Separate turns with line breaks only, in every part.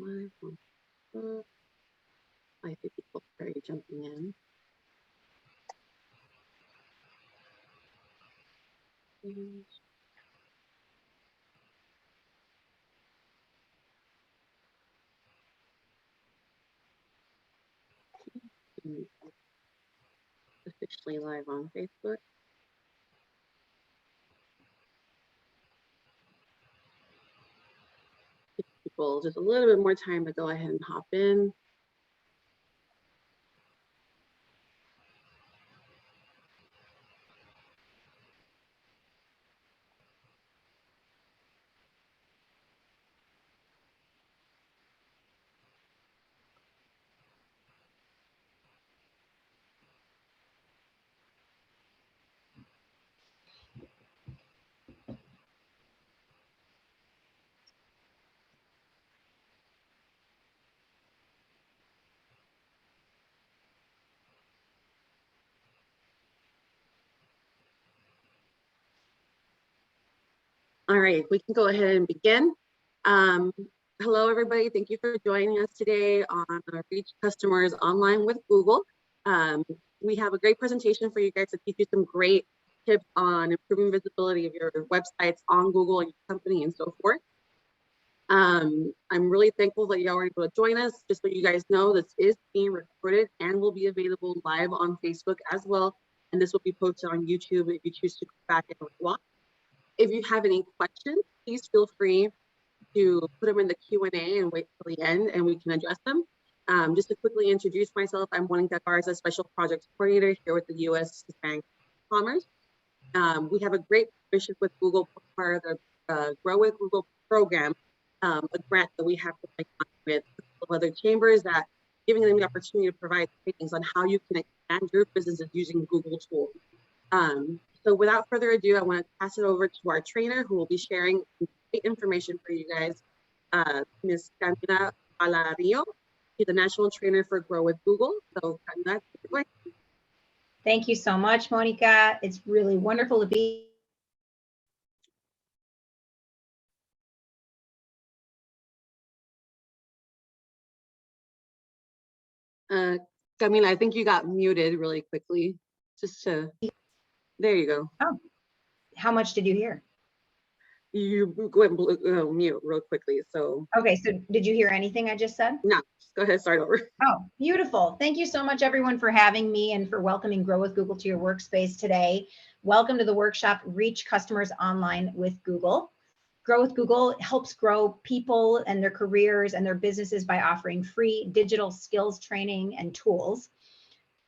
live on Facebook. I see people already jumping in. Officially live on Facebook. Give people just a little bit more time to go ahead and hop in. All right, we can go ahead and begin. Hello, everybody. Thank you for joining us today on our Reach Customers Online with Google. We have a great presentation for you guys to teach you some great tips on improving visibility of your websites on Google and your company and so forth. I'm really thankful that y'all were able to join us. Just so you guys know, this is being recorded and will be available live on Facebook as well. And this will be posted on YouTube if you choose to go back and watch. If you have any questions, please feel free to put them in the Q&A and wait till the end and we can address them. Just to quickly introduce myself, I'm Monica Garza, Special Projects Coordinator here with the USHCC Partners. We have a great partnership with Google, part of the Grow with Google program, a grant that we have to with other chambers that giving them the opportunity to provide trainings on how you can expand your businesses using Google tools. So without further ado, I want to pass it over to our trainer who will be sharing great information for you guys, Ms. Camila Alario. She's the National Trainer for Grow with Google. So Camila, take it away.
Thank you so much, Monica. It's really wonderful to be.
Camila, I think you got muted really quickly. Just to, there you go.
Oh, how much did you hear?
You went mute real quickly, so.
Okay, so did you hear anything I just said?
No, just go ahead, start over.
Oh, beautiful. Thank you so much, everyone, for having me and for welcoming Grow with Google to your workspace today. Welcome to the workshop, Reach Customers Online with Google. Grow with Google helps grow people and their careers and their businesses by offering free digital skills training and tools.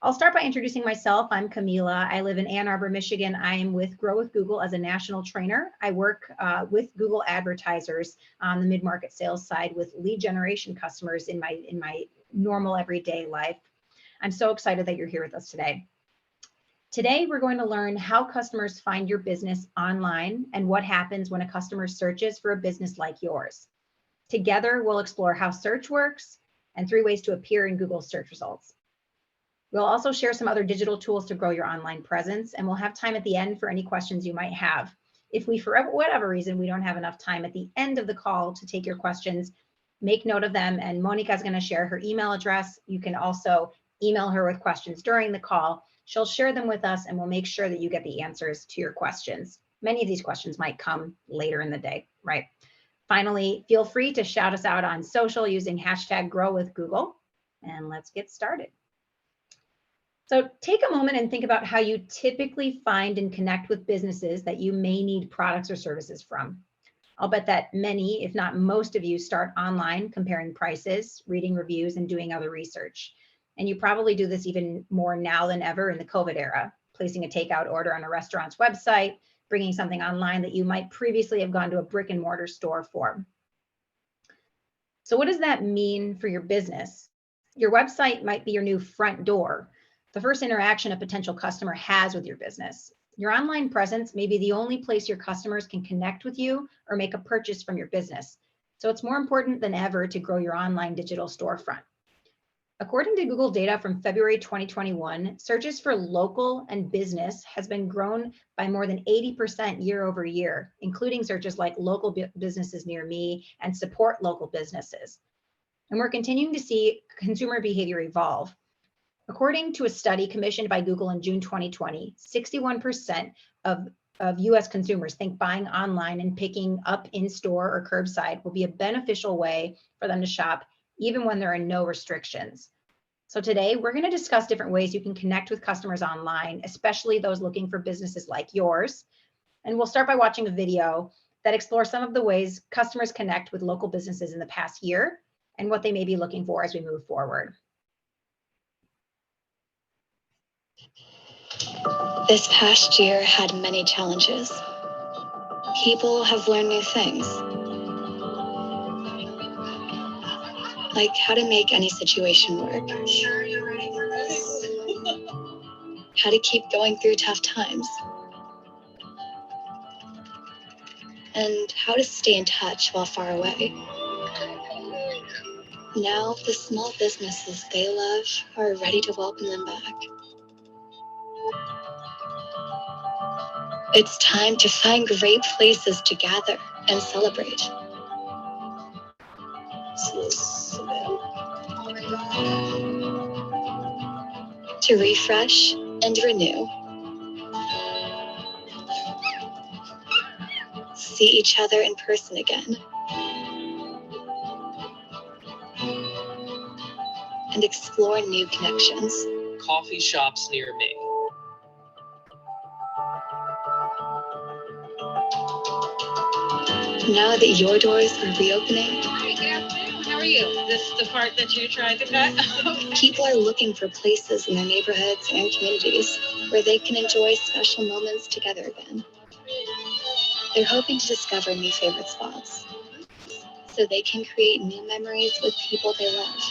I'll start by introducing myself. I'm Camila. I live in Ann Arbor, Michigan. I am with Grow with Google as a national trainer. I work with Google advertisers on the mid-market sales side with lead generation customers in my normal everyday life. I'm so excited that you're here with us today. Today, we're going to learn how customers find your business online and what happens when a customer searches for a business like yours. Together, we'll explore how search works and 3 ways to appear in Google search results. We'll also share some other digital tools to grow your online presence, and we'll have time at the end for any questions you might have. If we, for whatever reason, we don't have enough time at the end of the call to take your questions, make note of them, and Monica is going to share her email address. You can also email her with questions during the call. She'll share them with us, and we'll make sure that you get the answers to your questions. Many of these questions might come later in the day, right? Finally, feel free to shout us out on social using hashtag #GrowWithGoogle, and let's get started. So take a moment and think about how you typically find and connect with businesses that you may need products or services from. I'll bet that many, if not most of you, start online comparing prices, reading reviews, and doing other research. And you probably do this even more now than ever in the COVID era, placing a takeout order on a restaurant's website, bringing something online that you might previously have gone to a brick and mortar store for. So what does that mean for your business? Your website might be your new front door, the first interaction a potential customer has with your business. Your online presence may be the only place your customers can connect with you or make a purchase from your business. So it's more important than ever to grow your online digital storefront. According to Google data from February 2021, searches for local and business has been grown by more than 80% year over year, including searches like local businesses near me and support local businesses. and we're continuing to see consumer behavior evolve. According to a study commissioned by Google in June 2020, 61% of US consumers think buying online and picking up in store or curbside will be a beneficial way for them to shop, even when there are no restrictions. So today we're going to discuss different ways you can connect with customers online, especially those looking for businesses like yours. And we'll start by watching a video that explores some of the ways customers connect with local businesses in the past year and what they may be looking for as we move forward.
This past year had many challenges. People have learned new things, like how to make any situation work. I'm sure you're ready for this. How to keep going through tough times. And how to stay in touch while far away. Now the small businesses they love are ready to welcome them back. It's time to find great places to gather and celebrate. To refresh and renew. See each other in person again. And explore new connections.
Coffee shops near me.
Now that your doors are reopening,
Hi, good afternoon. How are you? This is the part that you tried to cut? Okay.
people are looking for places in their neighborhoods and communities where they can enjoy special moments together again. They're hoping to discover new favorite spots so they can create new memories with people they love.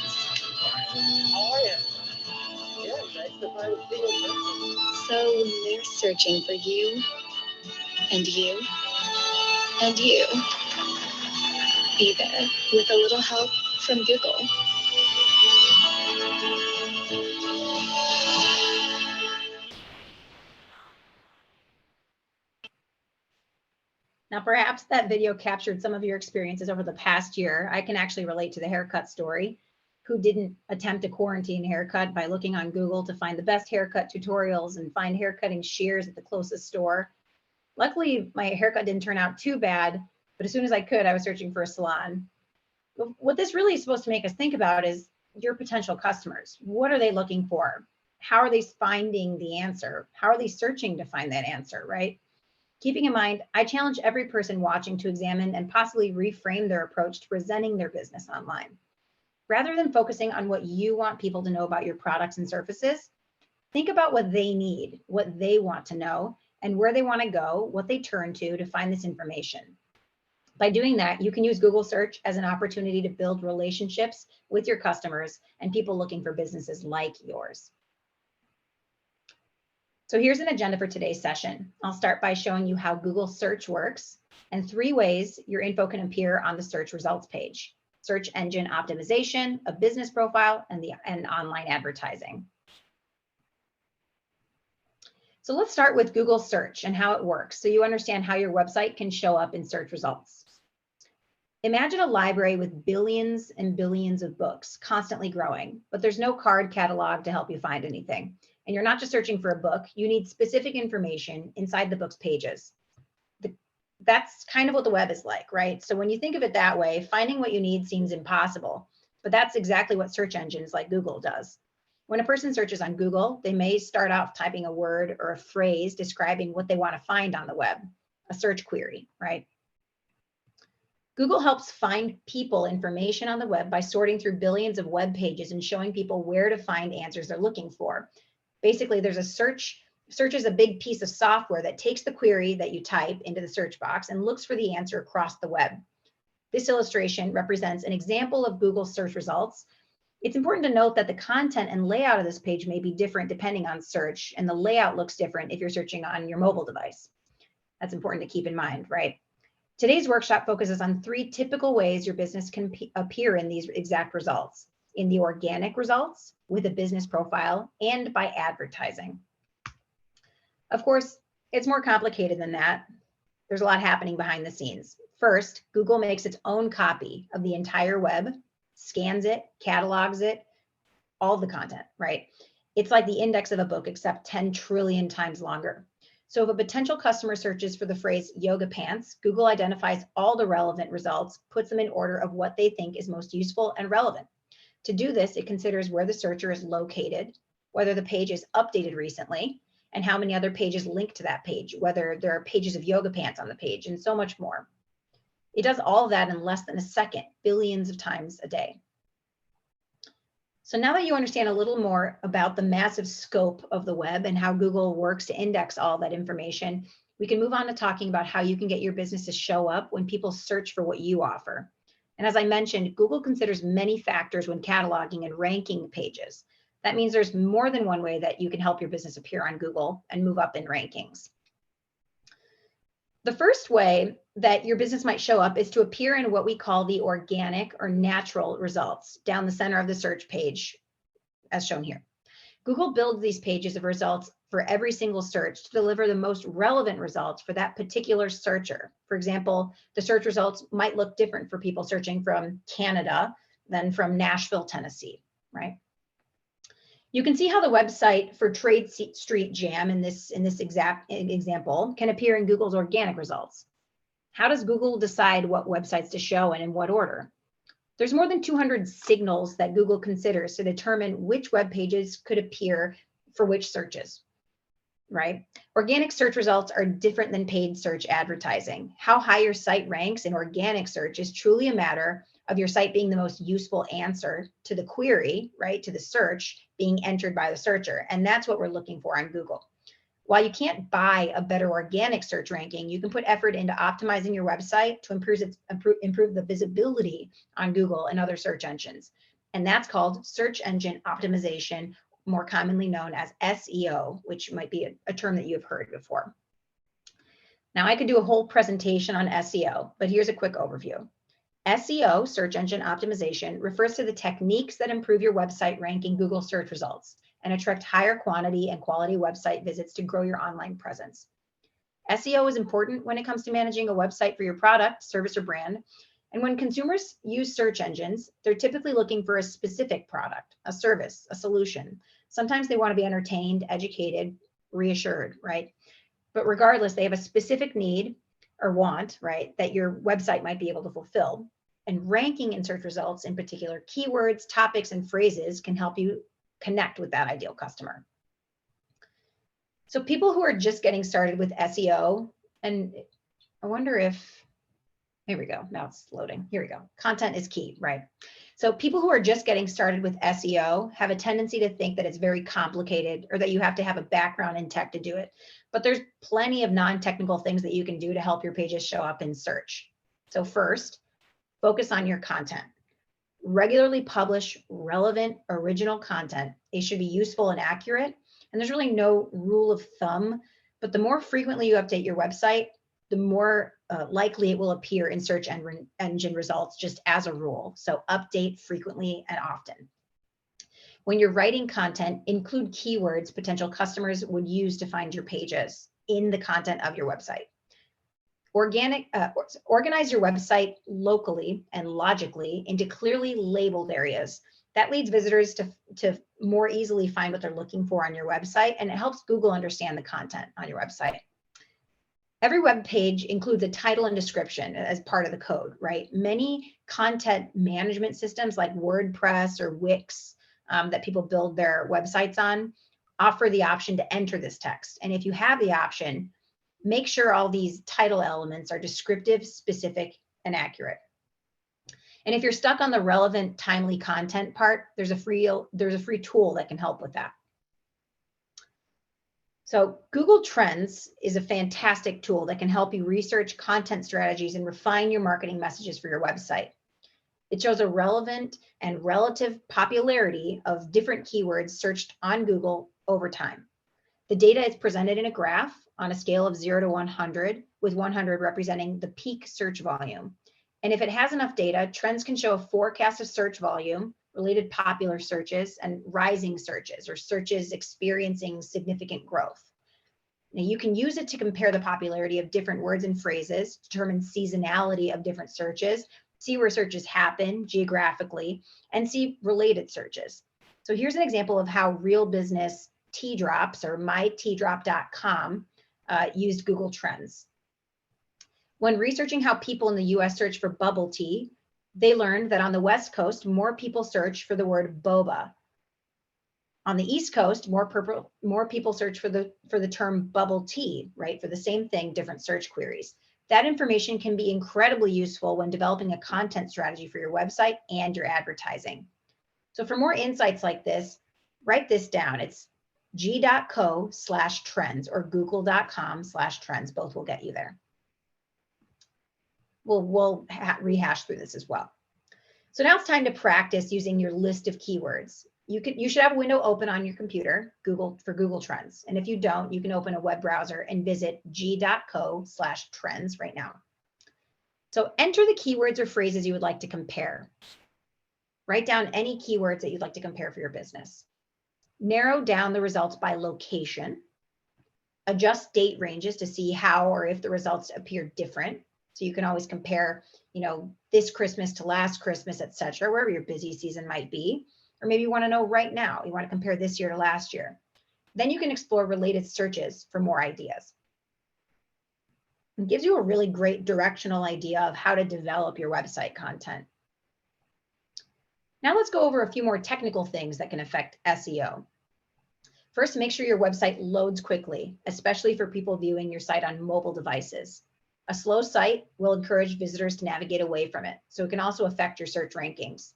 How are you? Yeah, nice to finally see you.
So when they're searching for you, and you, and you, be there with a little help from Google.
Now, perhaps that video captured some of your experiences over the past year. I can actually relate to the haircut story. Who didn't attempt a quarantine haircut by looking on Google to find the best haircut tutorials and find haircutting shears at the closest store? Luckily, my haircut didn't turn out too bad, but as soon as I could, I was searching for a salon. What this really is supposed to make us think about is your potential customers. What are they looking for? How are they finding the answer? How are they searching to find that answer, right? Keeping in mind, I challenge every person watching to examine and possibly reframe their approach to presenting their business online. Rather than focusing on what you want people to know about your products and services, think about what they need, what they want to know, and where they want to go, what they turn to find this information. By doing that, you can use Google search as an opportunity to build relationships with your customers and people looking for businesses like yours. So here's an agenda for today's session. I'll start by showing you how Google search works and 3 ways your info can appear on the search results page: search engine optimization, a business profile, and online advertising. So let's start with Google search and how it works so you understand how your website can show up in search results. Imagine a library with billions and billions of books constantly growing, but there's no card catalog to help you find anything. And you're not just searching for a book, you need specific information inside the book's pages. That's kind of what the web is like, right? So when you think of it that way, finding what you need seems impossible, but that's exactly what search engines like Google does. When a person searches on Google, they may start off typing a word or a phrase describing what they want to find on the web, a search query, right? Google helps find people information on the web by sorting through billions of web pages and showing people where to find answers they're looking for. Basically, there's a search is a big piece of software that takes the query that you type into the search box and looks for the answer across the web. This illustration represents an example of Google search results. It's important to note that the content and layout of this page may be different depending on search, and the layout looks different if you're searching on your mobile device. That's important to keep in mind, right? Today's workshop focuses on 3 typical ways your business can appear in these exact results: in the organic results, with a business profile, and by advertising. Of course, it's more complicated than that. There's a lot happening behind the scenes. First, Google makes its own copy of the entire web. scans it, catalogs it, all the content, right? It's like the index of a book, except 10 trillion times longer. So if a potential customer searches for the phrase yoga pants, Google identifies all the relevant results, puts them in order of what they think is most useful and relevant. To do this, it considers where the searcher is located, whether the page is updated recently, and how many other pages link to that page, whether there are pages of yoga pants on the page, and so much more. It does all of that in less than a second, billions of times a day. So now that you understand a little more about the massive scope of the web and how Google works to index all that information, we can move on to talking about how you can get your business to show up when people search for what you offer. And as I mentioned, Google considers many factors when cataloging and ranking pages. That means there's more than one way that you can help your business appear on Google and move up in rankings. The first way that your business might show up is to appear in what we call the organic or natural results down the center of the search page, as shown here. Google builds these pages of results for every single search to deliver the most relevant results for that particular searcher. For example, the search results might look different for people searching from Canada than from Nashville, Tennessee, right? You can see how the website for Trade Street Jam in this exact example can appear in Google's organic results. How does Google decide what websites to show and in what order? There's more than 200 signals that Google considers to determine which web pages could appear for which searches, right? Organic search results are different than paid search advertising. How high your site ranks in organic search is truly a matter of your site being the most useful answer to the query, right, to the search being entered by the searcher. And that's what we're looking for on Google. While you can't buy a better organic search ranking, you can put effort into optimizing your website to improve the visibility on Google and other search engines. And that's called search engine optimization, more commonly known as SEO, which might be a term that you've heard before. Now, I could do a whole presentation on SEO, but here's a quick overview. SEO, search engine optimization, refers to the techniques that improve your website ranking Google search results and attract higher quantity and quality website visits to grow your online presence. SEO is important when it comes to managing a website for your product, service, or brand. And when consumers use search engines, they're typically looking for a specific product, a service, a solution. Sometimes they want to be entertained, educated, reassured, right? But regardless, they have a specific need or want, right, that your website might be able to fulfill. And ranking in search results, in particular keywords, topics, and phrases, can help you connect with that ideal customer. So people who are just getting started with SEO, and I wonder if, here we go, now it's loading, here we go. Content is key, right? So people who are just getting started with SEO have a tendency to think that it's very complicated or that you have to have a background in tech to do it. But there's plenty of non-technical things that you can do to help your pages show up in search. So first, focus on your content. Regularly publish relevant, original content. It should be useful and accurate. And there's really no rule of thumb, but the more frequently you update your website, the more likely it will appear in search engine results, just as a rule. So update frequently and often. When you're writing content, include keywords potential customers would use to find your pages in the content of your website. Organize your website locally and logically into clearly labeled areas. That leads visitors to more easily find what they're looking for on your website, and it helps Google understand the content on your website. Every web page includes a title and description as part of the code, right? Many content management systems like WordPress or Wix that people build their websites on offer the option to enter this text. And if you have the option, make sure all these title elements are descriptive, specific, and accurate. And if you're stuck on the relevant, timely content part, there's a free tool that can help with that. So Google Trends is a fantastic tool that can help you research content strategies and refine your marketing messages for your website. It shows a relevant and relative popularity of different keywords searched on Google over time. The data is presented in a graph on a scale of 0 to 100, with 100 representing the peak search volume. And if it has enough data, Trends can show a forecast of search volume, related popular searches, and rising searches, or searches experiencing significant growth. Now, you can use it to compare the popularity of different words and phrases, determine seasonality of different searches, see where searches happen geographically, and see related searches. So here's an example of how real business tea drops, or myteadrop.com, used Google Trends. When researching how people in the US search for bubble tea, they learned that on the West Coast, more people search for the word boba. On the East Coast, more people search for the term bubble tea, right? For the same thing, different search queries. That information can be incredibly useful when developing a content strategy for your website and your advertising. So for more insights like this, write this down. It's g.co/trends or google.com/trends. Both will get you there. We'll rehash through this as well. So now it's time to practice using your list of keywords. You should have a window open on your computer, for Google Trends. And if you don't, you can open a web browser and visit g.co/trends right now. So enter the keywords or phrases you would like to compare. Write down any keywords that you'd like to compare for your business. Narrow down the results by location. Adjust date ranges to see how or if the results appear different. So you can always compare, this Christmas to last Christmas, et cetera, wherever your busy season might be. Or maybe you want to know right now, you want to compare this year to last year. Then you can explore related searches for more ideas. It gives you a really great directional idea of how to develop your website content. Now let's go over a few more technical things that can affect SEO. First, make sure your website loads quickly, especially for people viewing your site on mobile devices. A slow site will encourage visitors to navigate away from it, so it can also affect your search rankings.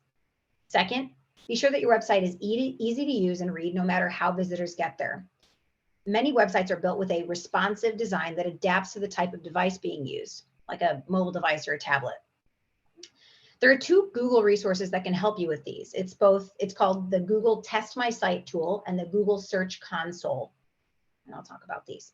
Second, be sure that your website is easy to use and read no matter how visitors get there. Many websites are built with a responsive design that adapts to the type of device being used, like a mobile device or a tablet. There are two Google resources that can help you with these. It's called the Google Test My Site tool and the Google Search Console. And I'll talk about these.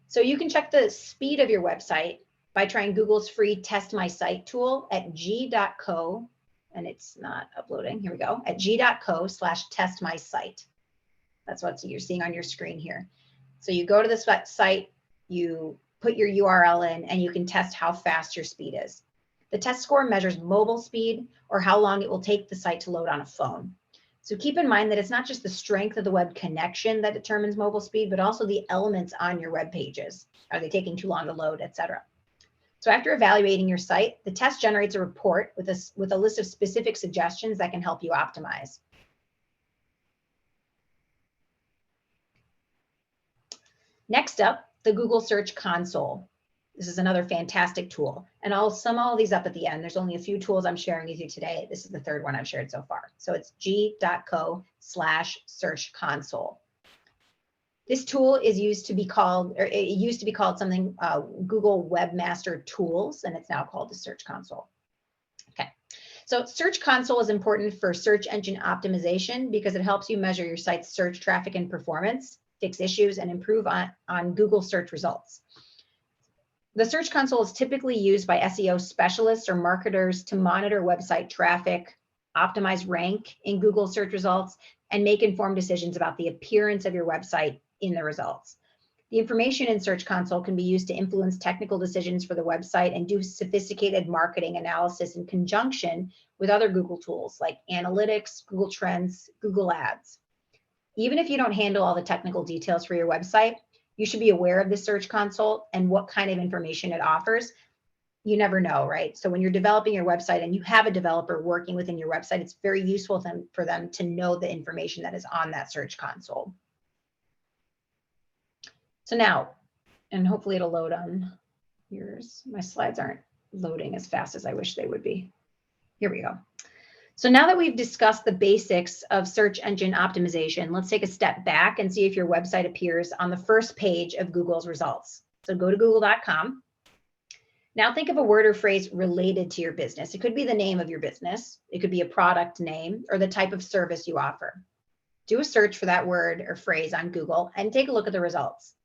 So you can check the speed of your website by trying Google's free Test My Site tool at g.co, and it's not uploading. Here we go, at g.co/testmysite. That's what you're seeing on your screen here. So you go to this site, you put your URL in, and you can test how fast your speed is. The test score measures mobile speed or how long it will take the site to load on a phone. So keep in mind that it's not just the strength of the web connection that determines mobile speed, but also the elements on your web pages. Are they taking too long to load, et cetera? So after evaluating your site, the test generates a report with a list of specific suggestions that can help you optimize. Next up, the Google Search Console. This is another fantastic tool, and I'll sum all these up at the end. There's only a few tools I'm sharing with you today. This is the third one I've shared so far. So it's g.co/search console. This tool is used to be called something Google Webmaster Tools, and it's now called the Search Console. Okay, so Search Console is important for search engine optimization because it helps you measure your site's search traffic and performance, fix issues, and improve on Google search results. The Search Console is typically used by SEO specialists or marketers to monitor website traffic, optimize rank in Google search results, and make informed decisions about the appearance of your website in the results. The information in Search Console can be used to influence technical decisions for the website and do sophisticated marketing analysis in conjunction with other Google tools like Analytics, Google Trends, Google Ads. Even if you don't handle all the technical details for your website, you should be aware of the Search Console and what kind of information it offers. You never know, right? So when you're developing your website and you have a developer working within your website, it's very useful for them to know the information that is on that Search Console. So now, and hopefully it'll load on yours. My slides aren't loading as fast as I wish they would be. Here we go. So now that we've discussed the basics of search engine optimization, let's take a step back and see if your website appears on the first page of Google's results. So go to google.com. Now think of a word or phrase related to your business. It could be the name of your business. It could be a product name or the type of service you offer. Do a search for that word or phrase on Google and take a look at the results.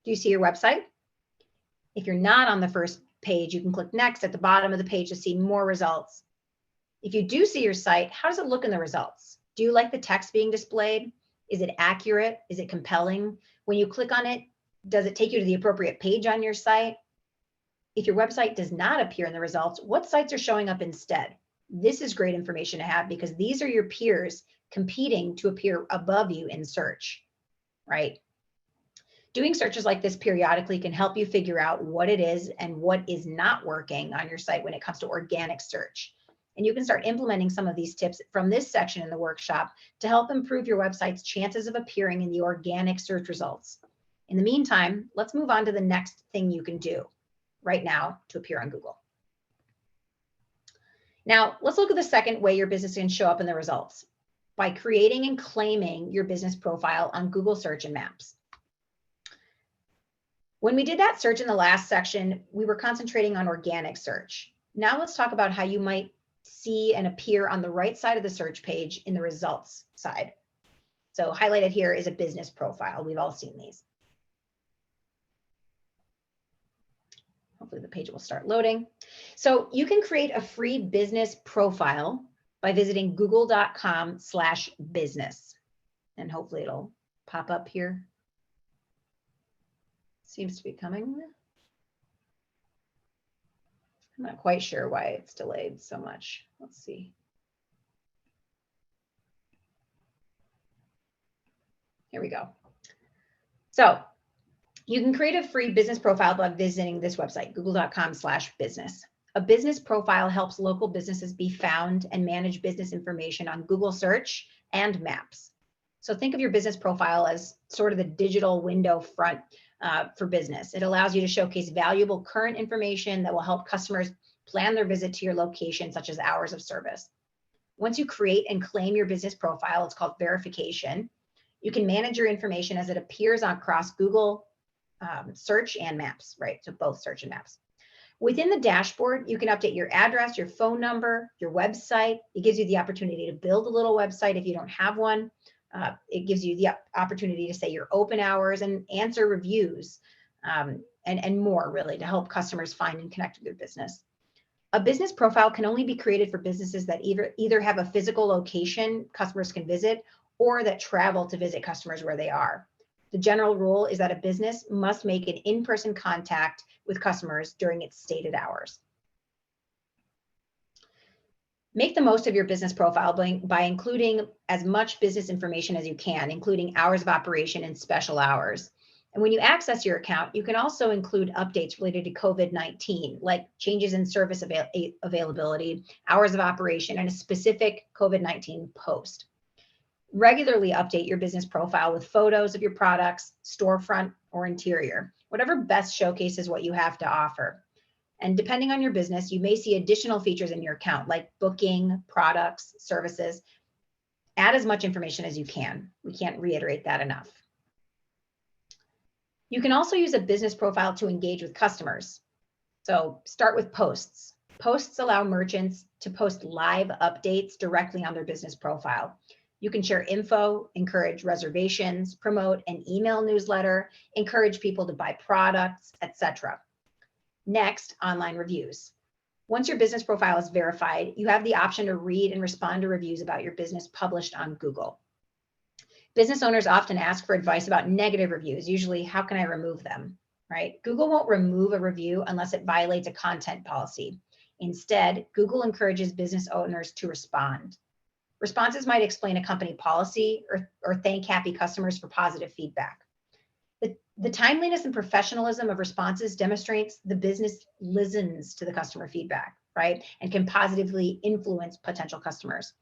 Do you see your website? If you're not on the first page, you can click next at the bottom of the page to see more results. If you do see your site, how does it look in the results? Do you like the text being displayed? Is it accurate? Is it compelling? When you click on it, does it take you to the appropriate page on your site? if your website does not appear in the results, what sites are showing up instead? This is great information to have because these are your peers competing to appear above you in search, right? Doing searches like this periodically can help you figure out what it is and what is not working on your site when it comes to organic search. And you can start implementing some of these tips from this section in the workshop to help improve your website's chances of appearing in the organic search results. In the meantime, let's move on to the next thing you can do right now to appear on Google. Now, let's look at the second way your business can show up in the results, by creating and claiming your business profile on Google Search and Maps. When we did that search in the last section, we were concentrating on organic search. Now let's talk about how you might see and appear on the right side of the search page in the results side. So highlighted here is a business profile. We've all seen these. Hopefully the page will start loading. So you can create a free business profile by visiting google.com/business. And hopefully it'll pop up here. Seems to be coming. I'm not quite sure why it's delayed so much. Let's see. Here we go. So you can create a free business profile by visiting this website, google.com/business. A business profile helps local businesses be found and manage business information on Google Search and Maps. So think of your business profile as sort of the digital window front for business. It allows you to showcase valuable current information that will help customers plan their visit to your location, such as hours of service. Once you create and claim your business profile, it's called verification. You can manage your information as it appears across Google Search and Maps, right? So both Search and Maps. Within the dashboard, you can update your address, your phone number, your website. It gives you the opportunity to build a little website if you don't have one. It gives you the opportunity to say your open hours and answer reviews and more, really, to help customers find and connect with your business. A business profile can only be created for businesses that either have a physical location customers can visit or that travel to visit customers where they are. The general rule is that a business must make an in-person contact with customers during its stated hours. Make the most of your business profile by including as much business information as you can, including hours of operation and special hours. And when you access your account, you can also include updates related to COVID-19, like changes in service availability, hours of operation, and a specific COVID-19 post. Regularly update your business profile with photos of your products, storefront, or interior, whatever best showcases what you have to offer. And depending on your business, you may see additional features in your account, like booking, products, services. Add as much information as you can. We can't reiterate that enough. You can also use a business profile to engage with customers. So start with posts. Posts allow merchants to post live updates directly on their business profile. You can share info, encourage reservations, promote an email newsletter, encourage people to buy products, etc. Next, online reviews. Once your business profile is verified, you have the option to read and respond to reviews about your business published on Google. Business owners often ask for advice about negative reviews. Usually, how can I remove them, right? Google won't remove a review unless it violates a content policy. Instead, Google encourages business owners to respond. Responses might explain a company policy or thank happy customers for positive feedback. The timeliness and professionalism of responses demonstrates the business listens to the customer feedback, right? And can positively influence potential customers.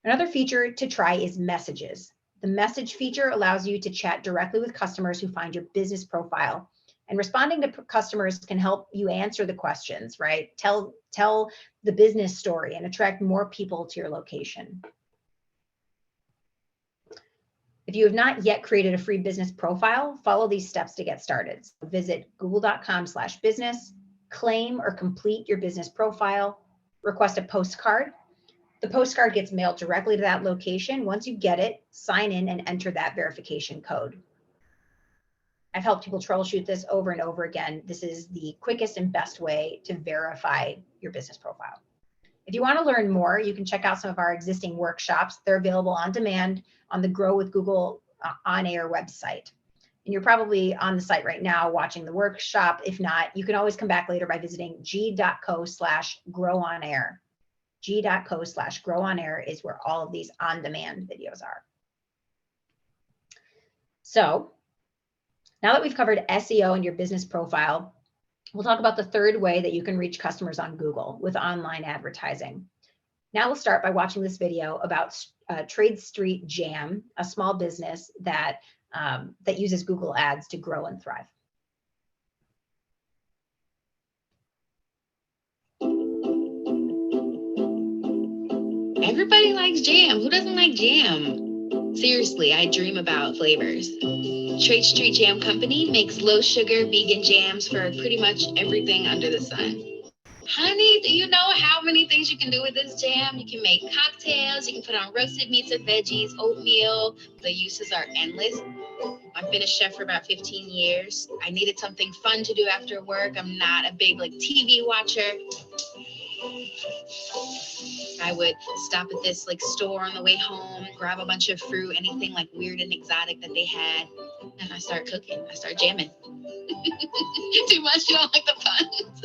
Another feature to try is messages. The message feature allows you to chat directly with customers who find your business profile. And responding to customers can help you answer the questions, right? Tell the business story and attract more people to your location. If you have not yet created a free business profile, follow these steps to get started. So visit google.com/business, claim or complete your business profile, request a postcard. The postcard gets mailed directly to that location. Once you get it, sign in and enter that verification code. I've helped people troubleshoot this over and over again. This is the quickest and best way to verify your business profile. If you want to learn more, you can check out some of our existing workshops. They're available on demand on the Grow with Google on-air website. And you're probably on the site right now watching the workshop. If not, you can always come back later by visiting g.co/growonair. g.co/growonair is where all of these on-demand videos are. So now that we've covered SEO and your business profile, we'll talk about the third way that you can reach customers on Google with online advertising. Now we'll start by watching this video about Trade Street Jam, a small business that uses Google Ads to grow and thrive.
Everybody likes jam. Who doesn't like jam? Seriously, I dream about flavors. Trade Street Jam Company makes low sugar vegan jams for pretty much everything under the sun. Honey, do you know how many things you can do with this jam? You can make cocktails, you can put on roasted meats or veggies, oatmeal. The uses are endless. I've been a chef for about 15 years. I needed something fun to do after work. I'm not a big TV watcher. I would stop at this store on the way home, grab a bunch of fruit, anything weird and exotic that they had, and I start cooking. I start jamming. Too much? You don't like the puns?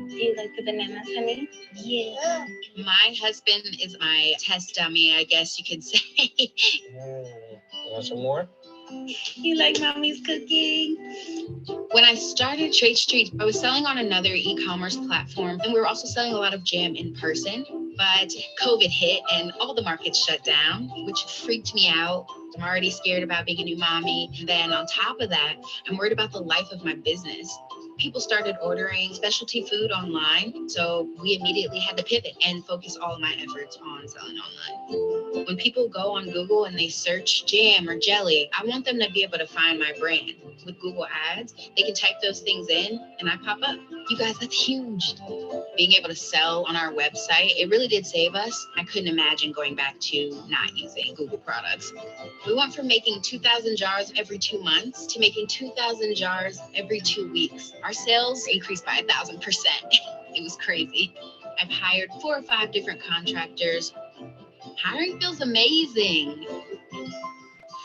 Do you like the bananas, honey?
Yeah. My husband is my test dummy, I guess you could say.
Want some more?
You like mommy's cooking?
When I started Trade Street, I was selling on another e-commerce platform, and we were also selling a lot of jam in person. But COVID hit and all the markets shut down, which freaked me out. I'm already scared about being a new mommy. And then on top of that, I'm worried about the life of my business. People started ordering specialty food online, so we immediately had to pivot and focus all of my efforts on selling online. When people go on Google and they search jam or jelly, I want them to be able to find my brand. With Google Ads, they can type those things in and I pop up. You guys, that's huge. Being able to sell on our website, it really did save us. I couldn't imagine going back to not using Google products. We went from making 2,000 jars every 2 months to making 2,000 jars every 2 weeks. Our sales increased by 1,000%. It was crazy. I've hired 4 or 5 different contractors. Hiring feels amazing.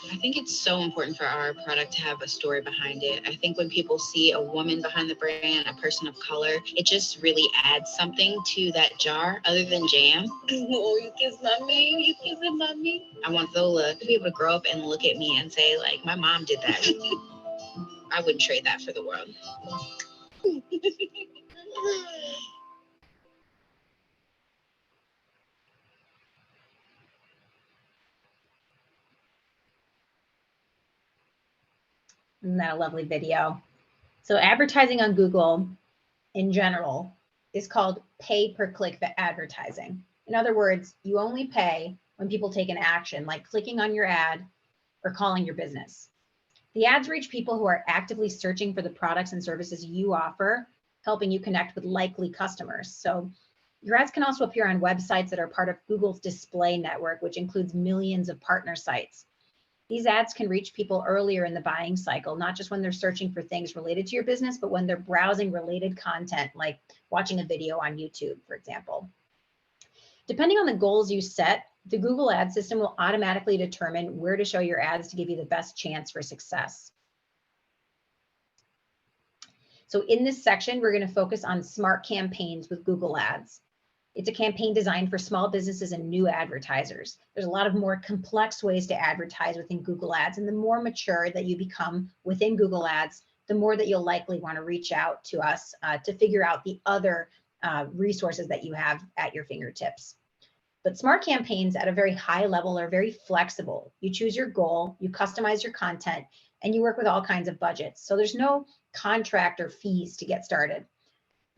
I think it's so important for our product to have a story behind it. I think when people see a woman behind the brand, a person of color, it just really adds something to that jar other than jam.
Oh, you kiss mommy? You kissing mommy?
I want Zola to be able to grow up and look at me and say, my mom did that. I wouldn't trade that for the world.
Isn't that a lovely video? So advertising on Google in general is called pay per click advertising. In other words, you only pay when people take an action like clicking on your ad or calling your business. The ads reach people who are actively searching for the products and services you offer, helping you connect with likely customers. So your ads can also appear on websites that are part of Google's display network, which includes millions of partner sites. These ads can reach people earlier in the buying cycle, not just when they're searching for things related to your business, but when they're browsing related content, like watching a video on YouTube, for example. Depending on the goals you set, the Google ad system will automatically determine where to show your ads to give you the best chance for success. So in this section, we're going to focus on smart campaigns with Google Ads. It's a campaign designed for small businesses and new advertisers. There's a lot of more complex ways to advertise within Google Ads, and the more mature that you become within Google Ads, the more that you'll likely want to reach out to us to figure out the other resources that you have at your fingertips. But smart campaigns at a very high level are very flexible. You choose your goal, you customize your content, and you work with all kinds of budgets. So there's no contract or fees to get started.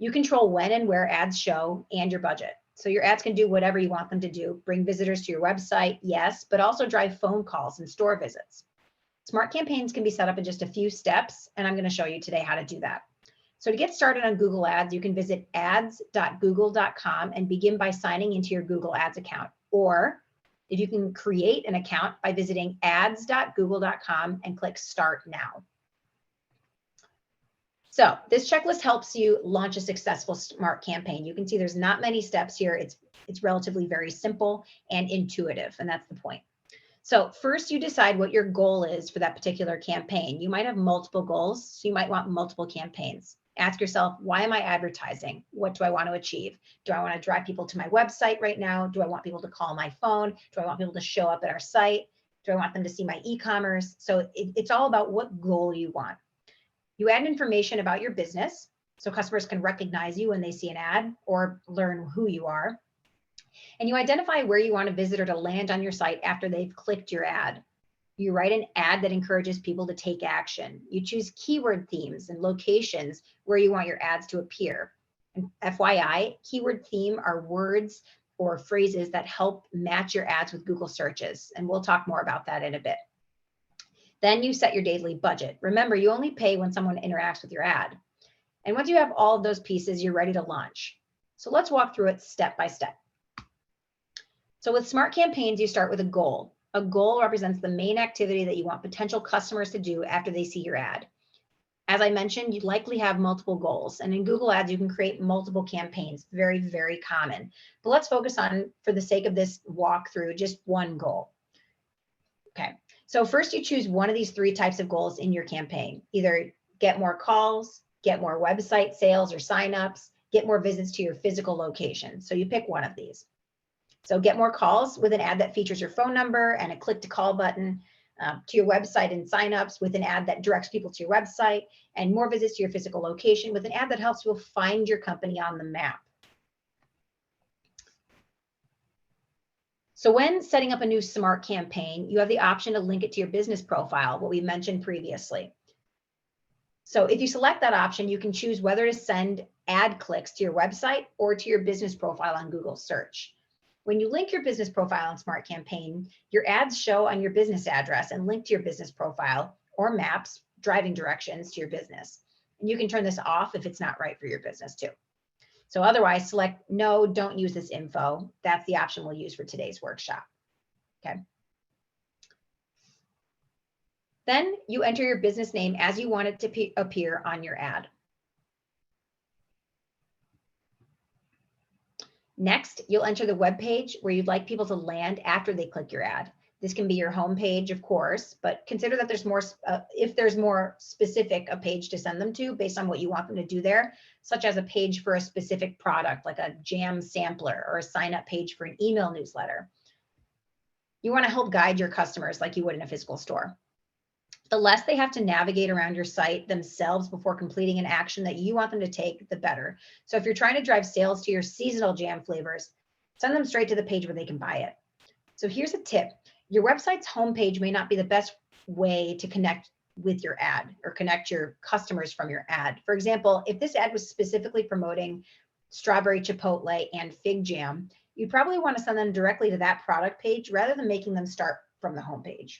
You control when and where ads show and your budget. So your ads can do whatever you want them to do. Bring visitors to your website, yes, but also drive phone calls and store visits. Smart campaigns can be set up in just a few steps, and I'm going to show you today how to do that. So to get started on Google Ads, you can visit ads.google.com and begin by signing into your Google Ads account. Or if you can create an account by visiting ads.google.com and click Start Now. So this checklist helps you launch a successful smart campaign. You can see there's not many steps here. It's relatively very simple and intuitive, and that's the point. So first you decide what your goal is for that particular campaign. You might have multiple goals, so you might want multiple campaigns. Ask yourself, why am I advertising? What do I want to achieve? Do I want to drive people to my website right now? Do I want people to call my phone? Do I want people to show up at our site? Do I want them to see my e-commerce? So it's all about what goal you want. You add information about your business so customers can recognize you when they see an ad or learn who you are. And you identify where you want a visitor to land on your site after they've clicked your ad. You write an ad that encourages people to take action. You choose keyword themes and locations where you want your ads to appear. And FYI, keyword theme are words or phrases that help match your ads with Google searches. And we'll talk more about that in a bit. Then you set your daily budget. Remember, you only pay when someone interacts with your ad. And once you have all of those pieces, you're ready to launch. So let's walk through it step by step. So with smart campaigns, you start with a goal. A goal represents the main activity that you want potential customers to do after they see your ad. As I mentioned, you'd likely have multiple goals. And in Google Ads, you can create multiple campaigns, very, very common. But let's focus on, for the sake of this walkthrough, just one goal. Okay, so first you choose one of these three types of goals in your campaign. Either get more calls, get more website sales or signups, get more visits to your physical location. So you pick one of these. So get more calls with an ad that features your phone number and a click to call button, to your website and signups with an ad that directs people to your website, and more visits to your physical location with an ad that helps people find your company on the map. So when setting up a new smart campaign, you have the option to link it to your business profile, what we mentioned previously. So if you select that option, you can choose whether to send ad clicks to your website or to your business profile on Google search. When you link your business profile in Smart Campaign, your ads show on your business address and link to your business profile or maps, driving directions to your business. And you can turn this off if it's not right for your business too. So otherwise, select no, don't use this info. That's the option we'll use for today's workshop. Okay. Then you enter your business name as you want it to appear on your ad. Next, you'll enter the web page where you'd like people to land after they click your ad. This can be your home page, of course, but consider that there's more, if there's more specific a page to send them to based on what you want them to do there, such as a page for a specific product, like a jam sampler or a sign up page for an email newsletter. You want to help guide your customers like you would in a physical store. The less they have to navigate around your site themselves before completing an action that you want them to take, the better. So if you're trying to drive sales to your seasonal jam flavors, send them straight to the page where they can buy it. So here's a tip. Your website's homepage may not be the best way to connect with your ad or connect your customers from your ad. For example, if this ad was specifically promoting strawberry chipotle and fig jam, you'd probably want to send them directly to that product page rather than making them start from the homepage.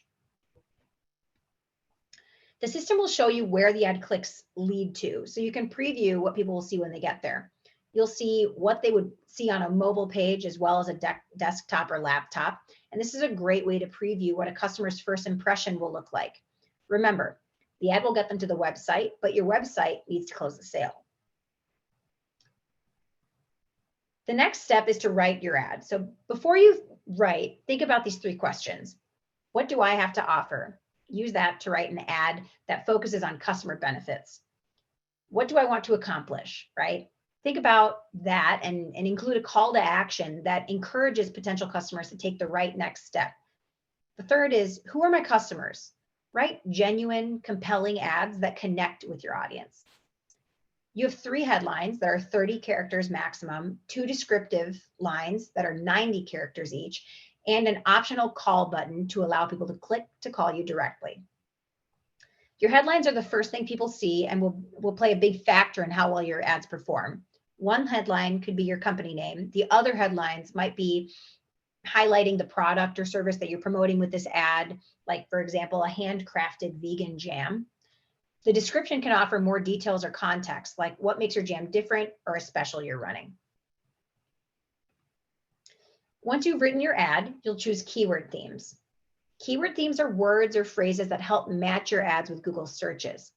The system will show you where the ad clicks lead to, so you can preview what people will see when they get there. You'll see what they would see on a mobile page as well as a desktop or laptop. And this is a great way to preview what a customer's first impression will look like. Remember, the ad will get them to the website, but your website needs to close the sale. The next step is to write your ad. So before you write, think about these three questions. What do I have to offer? Use that to write an ad that focuses on customer benefits. What do I want to accomplish, right? Think about that and include a call to action that encourages potential customers to take the right next step. The third is, who are my customers? Write genuine, compelling ads that connect with your audience. You have 3 headlines that are 30 characters maximum, 2 descriptive lines that are 90 characters each, and an optional call button to allow people to click to call you directly. Your headlines are the first thing people see and will play a big factor in how well your ads perform. One headline could be your company name. The other headlines might be highlighting the product or service that you're promoting with this ad, like, for example, a handcrafted vegan jam. The description can offer more details or context, like what makes your jam different or a special you're running. Once you've written your ad, you'll choose keyword themes. Keyword themes are words or phrases that help match your ads with Google searches.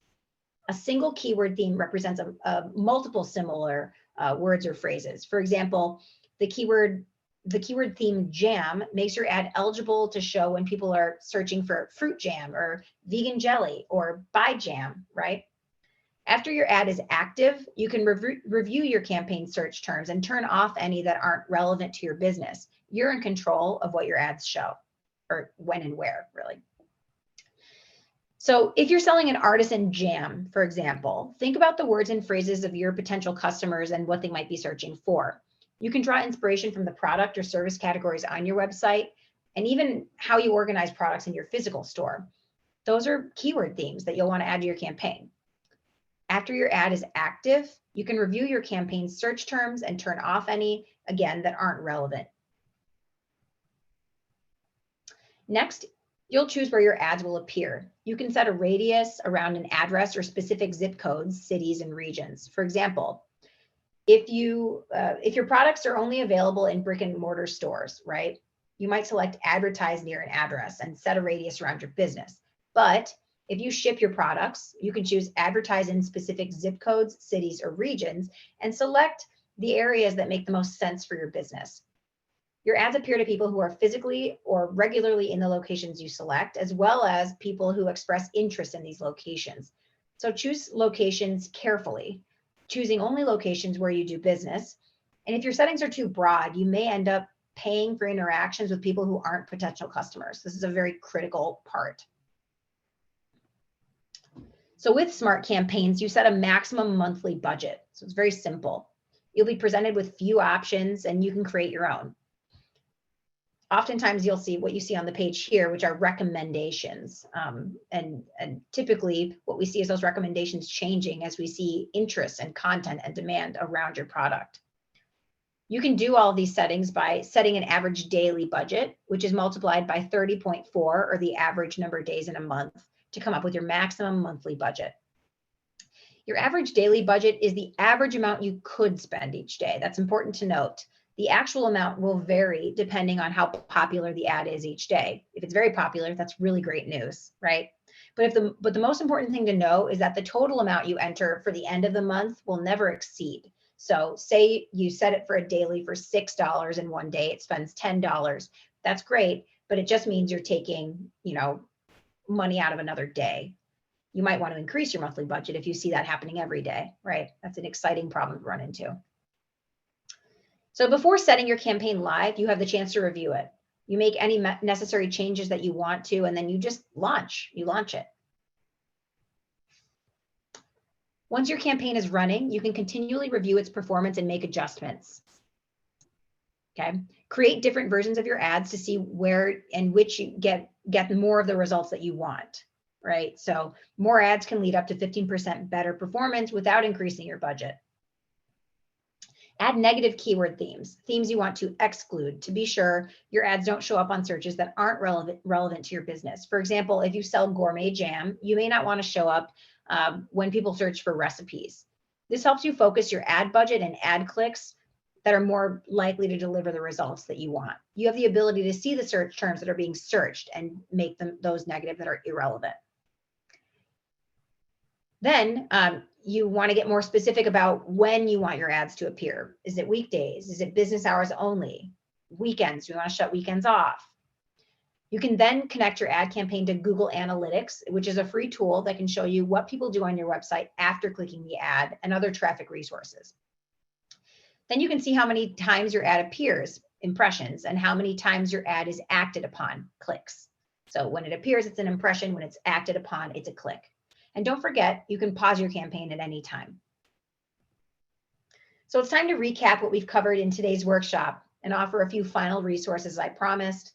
A single keyword theme represents multiple similar words or phrases. For example, the keyword the keyword theme jam makes your ad eligible to show when people are searching for fruit jam or vegan jelly or buy jam, right? After your ad is active, you can review your campaign search terms and turn off any that aren't relevant to your business. You're in control of what your ads show, or when and where, really. So if you're selling an artisan jam, for example, think about the words and phrases of your potential customers and what they might be searching for. You can draw inspiration from the product or service categories on your website, and even how you organize products in your physical store. Those are keyword themes that you'll want to add to your campaign. After your ad is active, you can review your campaign search terms and turn off any, again, that aren't relevant. Next, you'll choose where your ads will appear. You can set a radius around an address or specific zip codes, cities, and regions. For example, if your products are only available in brick and mortar stores, right, you might select advertise near an address and set a radius around your business. But if you ship your products, you can choose advertise in specific zip codes, cities, or regions, and select the areas that make the most sense for your business. Your ads appear to people who are physically or regularly in the locations you select, as well as people who express interest in these locations. So choose locations carefully, choosing only locations where you do business. And if your settings are too broad, you may end up paying for interactions with people who aren't potential customers. This is a very critical part. So with smart campaigns, you set a maximum monthly budget. So it's very simple. You'll be presented with few options and you can create your own. Oftentimes you'll see what you see on the page here, which are recommendations. And typically what we see is those recommendations changing as we see interest and content and demand around your product. You can do all of these settings by setting an average daily budget, which is multiplied by 30.4, or the average number of days in a month, to come up with your maximum monthly budget. Your average daily budget is the average amount you could spend each day. That's important to note. The actual amount will vary depending on how popular the ad is each day. If it's very popular, that's really great news, right? But the most important thing to know is that the total amount you enter for the end of the month will never exceed. So say you set it for a daily for $6 in one day, it spends $10. That's great, but it just means you're taking, money out of another day. You might want to increase your monthly budget if you see that happening every day, right? That's an exciting problem to run into. So before setting your campaign live, you have the chance to review it. You make any necessary changes that you want to, and then you just launch it. Once your campaign is running, you can continually review its performance and make adjustments. Okay. Create different versions of your ads to see where and which you get more of the results that you want, right? So more ads can lead up to 15% better performance without increasing your budget. Add negative keyword themes you want to exclude to be sure your ads don't show up on searches that aren't relevant to your business. For example, if you sell gourmet jam, you may not want to show up when people search for recipes. This helps you focus your ad budget and ad clicks that are more likely to deliver the results that you want. You have the ability to see the search terms that are being searched and make them those negative that are irrelevant. Then you want to get more specific about when you want your ads to appear. Is it weekdays? Is it business hours only? Weekends? Do you want to shut weekends off? You can then connect your ad campaign to Google Analytics, which is a free tool that can show you what people do on your website after clicking the ad and other traffic resources. Then you can see how many times your ad appears, impressions, and how many times your ad is acted upon, clicks. So when it appears, it's an impression. When it's acted upon, it's a click. And don't forget, you can pause your campaign at any time. So it's time to recap what we've covered in today's workshop and offer a few final resources I promised.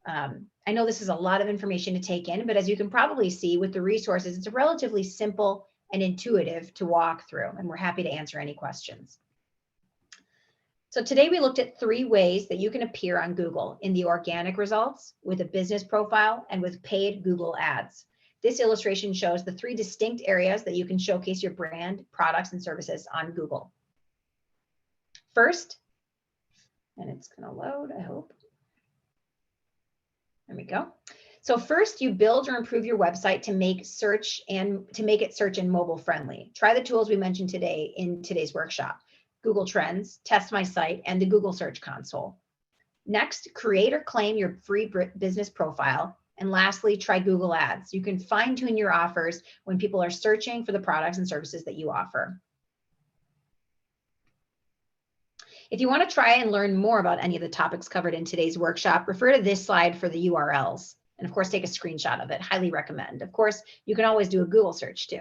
I know this is a lot of information to take in, but as you can probably see with the resources, it's relatively simple and intuitive to walk through, and we're happy to answer any questions. So today we looked at 3 ways that you can appear on Google in the organic results, with a business profile, and with paid Google ads. This illustration shows the 3 distinct areas that you can showcase your brand, products, and services on Google. First, and it's going to load, I hope. There we go. So first, you build or improve your website to make it search and mobile friendly. Try the tools we mentioned today in today's workshop: Google Trends, Test My Site, and the Google Search Console. Next, create or claim your free business profile. And lastly, try Google Ads. You can fine tune your offers when people are searching for the products and services that you offer. If you want to try and learn more about any of the topics covered in today's workshop, refer to this slide for the URLs. And of course, take a screenshot of it. Highly recommend. Of course, you can always do a Google search too.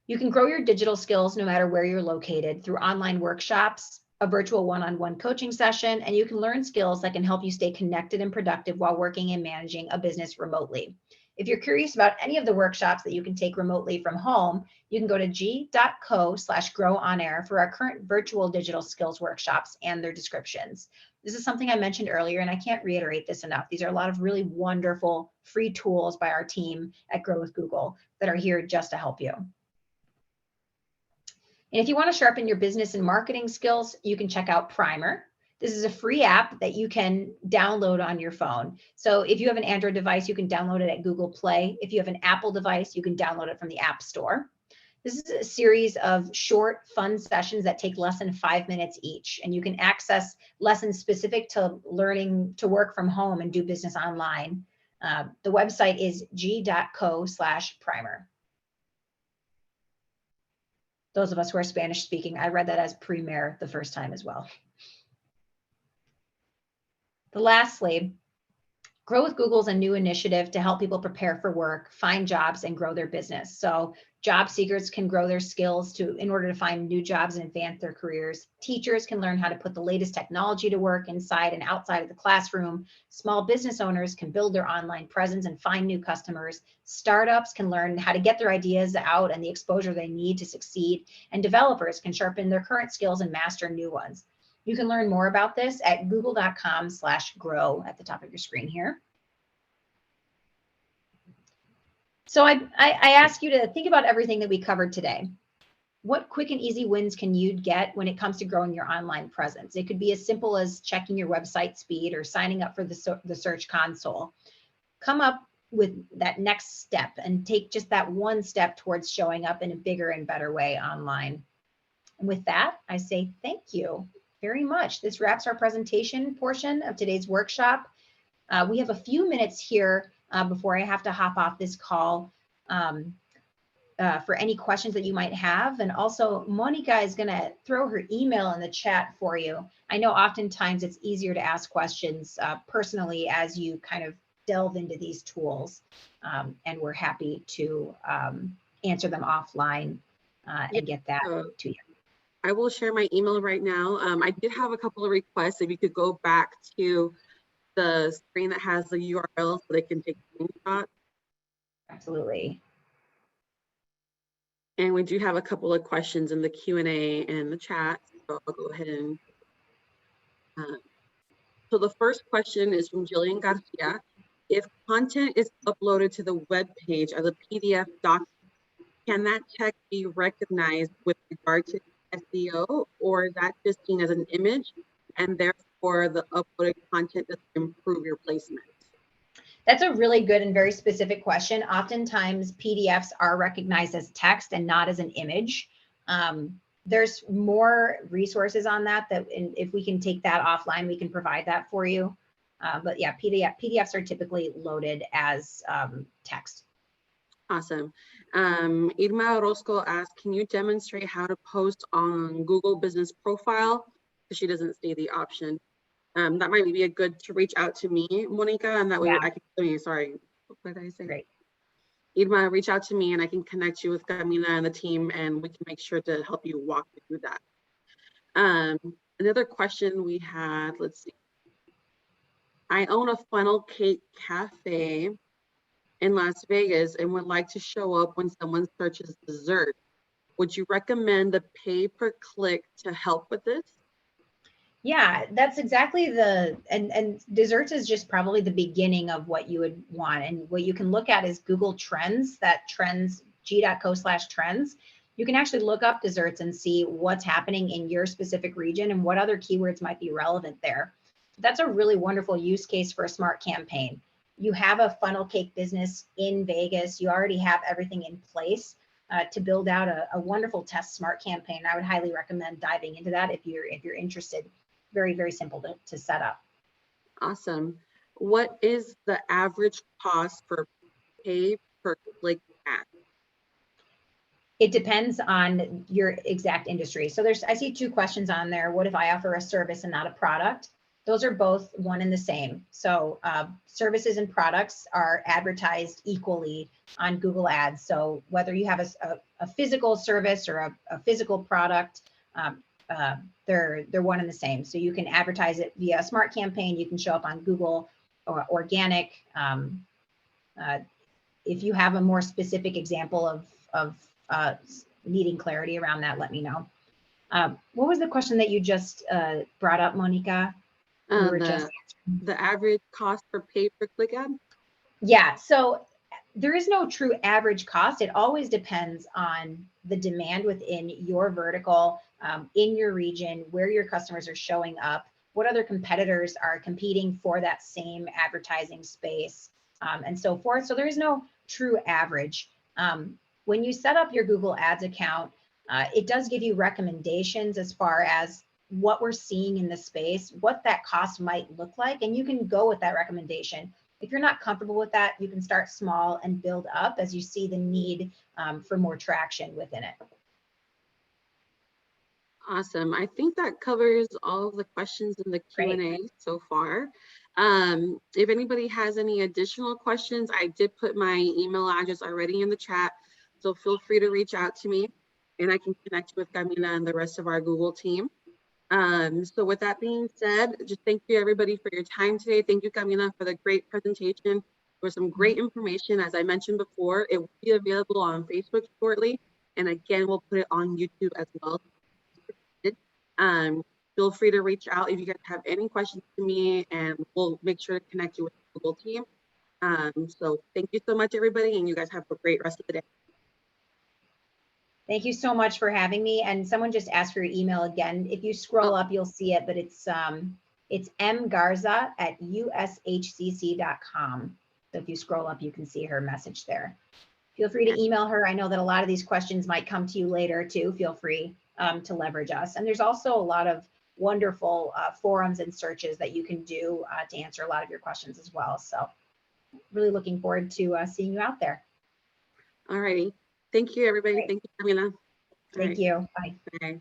You can grow your digital skills no matter where you're located through online workshops, a virtual one-on-one coaching session, and you can learn skills that can help you stay connected and productive while working and managing a business remotely. If you're curious about any of the workshops that you can take remotely from home, you can go to g.co/growonair for our current virtual digital skills workshops and their descriptions. This is something I mentioned earlier, and I can't reiterate this enough. These are a lot of really wonderful free tools by our team at Grow with Google that are here just to help you. And if you want to sharpen your business and marketing skills, you can check out Primer. This is a free app that you can download on your phone. So if you have an Android device, you can download it at Google Play. If you have an Apple device, you can download it from the App Store. This is a series of short, fun sessions that take less than 5 minutes each. And you can access lessons specific to learning to work from home and do business online. The website is g.co/primer. Those of us who are Spanish speaking, I read that as Primer the first time as well. Lastly, Grow with Google is a new initiative to help people prepare for work, find jobs, and grow their business. So job seekers can grow their skills in order to find new jobs and advance their careers. Teachers can learn how to put the latest technology to work inside and outside of the classroom. Small business owners can build their online presence and find new customers. Startups can learn how to get their ideas out and the exposure they need to succeed. And developers can sharpen their current skills and master new ones. You can learn more about this at google.com/grow at the top of your screen here. So I ask you to think about everything that we covered today. What quick and easy wins can you get when it comes to growing your online presence? It could be as simple as checking your website speed or signing up for the Search Console. Come up with that next step and take just that one step towards showing up in a bigger and better way online. And with that, I say thank you very much. This wraps our presentation portion of today's workshop. We have a few minutes here before I have to hop off this call for any questions that you might have. And also, Monica is going to throw her email in the chat for you. I know oftentimes it's easier to ask questions personally as you kind of delve into these tools, and we're happy to answer them offline and get that to you.
I will share my email right now. I did have a couple of requests. If you could go back to the screen that has the URL so they can take screenshots.
Absolutely.
And we do have a couple of questions in the Q&A and the chat. So I'll go ahead and. So the first question is from Jillian Garcia. If content is uploaded to the web page as a PDF document, can that check be recognized with regard to SEO, or is that just seen as an image and therefore the uploaded content doesn't improve your placement?
That's a really good and very specific question. Oftentimes PDFs are recognized as text and not as an image. There's more resources on that if we can take that offline, we can provide that for you. But yeah, PDFs are typically loaded as text.
Awesome. Irma Orozco asked, can you demonstrate how to post on Google Business Profile? Because she doesn't see the option. That might be a good to reach out to me, Monica, and that way I can, sorry, what did I say?
Great.
Irma, reach out to me and I can connect you with Camila and the team, and we can make sure to help you walk through that. Another question we had, let's see. I own a funnel cake cafe in Las Vegas and would like to show up when someone searches dessert. Would you recommend the pay per click to help with this?
Yeah, that's exactly and desserts is just probably the beginning of what you would want. And what you can look at is Google Trends, g.co/trends. You can actually look up desserts and see what's happening in your specific region and what other keywords might be relevant there. That's a really wonderful use case for a smart campaign. You have a funnel cake business in Vegas. You already have everything in place. to build out a wonderful test smart campaign. I would highly recommend diving into that if you're interested. Very, very simple to set up.
Awesome. What is the average cost for pay per click ad?
It depends on your exact industry. So I see 2 questions on there. What if I offer a service and not a product? Those are both one and the same. So services and products are advertised equally on Google Ads. So whether you have a physical service or a physical product, they're one and the same. So you can advertise it via a smart campaign. You can show up on Google or organic. If you have a more specific example of needing clarity around that, let me know. What was the question that you just brought up, Monica?
The average cost per pay per click ad?
Yeah, so there is no true average cost. It always depends on the demand within your vertical, in your region, where your customers are showing up, what other competitors are competing for that same advertising space, and so forth. So there is no true average. When you set up your Google Ads account, it does give you recommendations as far as what we're seeing in the space, what that cost might look like, and you can go with that recommendation. If you're not comfortable with that, you can start small and build up as you see the need for more traction within it.
Awesome. I think that covers all of the questions in the Q&A so far. If anybody has any additional questions, I did put my email address already in the chat, so feel free to reach out to me and I can connect you with Camila and the rest of our Google team. So with that being said, just thank you everybody for your time today. Thank you, Camila, for the great presentation. For some great information. As I mentioned before, it will be available on Facebook shortly. And again, we'll put it on YouTube as well. Feel free to reach out if you guys have any questions to me, and we'll make sure to connect you with the Google team. So thank you so much, everybody, and you guys have a great rest of the day.
Thank you so much for having me. And someone just asked for your email again. If you scroll up, you'll see it, but it's mgarza@ushcc.com. So if you scroll up, you can see her message there. Feel free to email her. I know that a lot of these questions might come to you later too. Feel free to leverage us. And there's also a lot of wonderful forums and searches that you can do to answer a lot of your questions as well. So really looking forward to seeing you out there.
All righty. Thank you, everybody.
Great.
Thank you, Camila.
Thank you. Bye.
Bye.